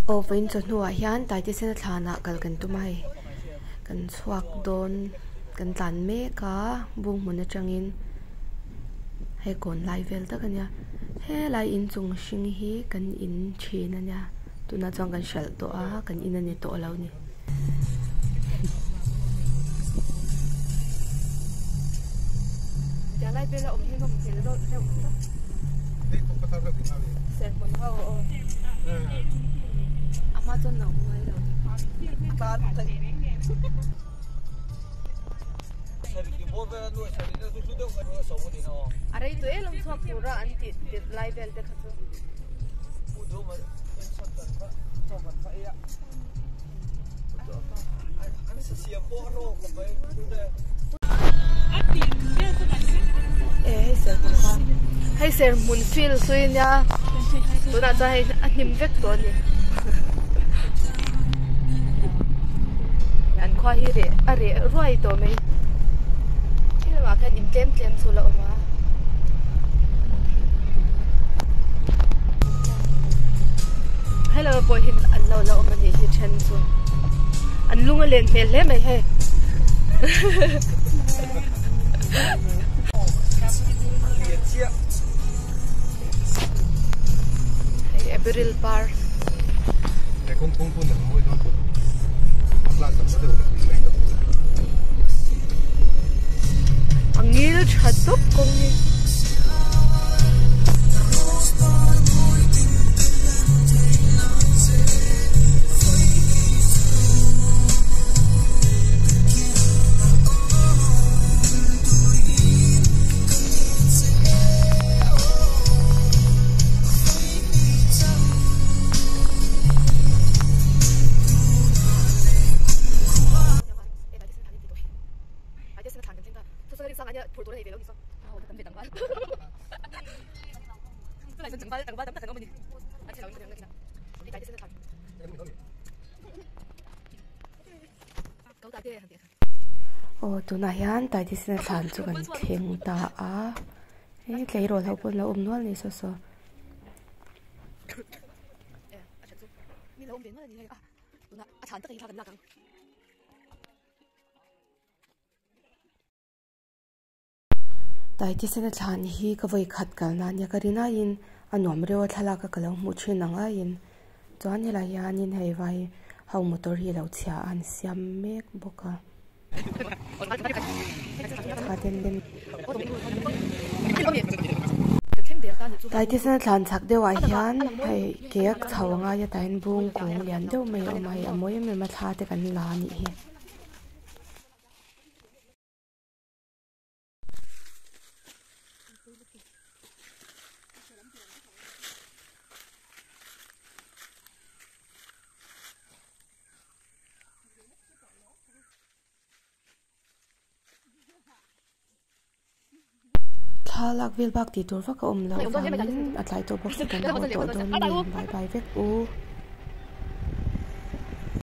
ô vin cho nuôi hiền tại thì sẽ thà nã gal kan tu mai kan suak don kan tan me ka bung mun atangin hay còn lại vel ta kan ya he lai in chung hring hi kan in thin ania tuna chang kan shal to a kan in ani to lo ni ya lai vel om hi ngom vel do reu toนี่ก็ทำแบบนี้เลย sen kon ha o ama chon no mai lo ta sari ki bove no sari na tu do ko so mo dino are to e long thok pura an ti lai vel te khachu u do ma sat ta to ma fa ya an sa sia po ro ko bai tu de hey sir kon ha hay sir mun feel suin ya tu na cha hay him vek to ni an khwa hi re are roi to mai ki ma kan in tlem chu la oma hello boy hin an lo la oma ni hi chen chu an lunga len mel le mai he ye chia April par ne kong na mo don la sa mo de mai do angil chatuk kong ni ô tu na hian tai ti sin than chu kan theng ta a e tlei ro lo pon lo nual ni so so mi lo ben ma ni a tu na a than ta kai tha kan la kang tai ti sin than hi ka voi khat kal na nya karina in anom rewa thala ka kalo mu thin anga in chuan ni la hian in hei vai hau motor hi lo chhia an siam mek boka tại thế nên làm chắc đều ai hiền hay kéo thầu ngay cho tại buông cũng liền đều mấy ông mày mỗi mình mà tha thì cần là nhỉ lạc viên bạc thì tôi phát ông lâu và mình ở lại tôi bốc xịt cái nào tôi bye bye với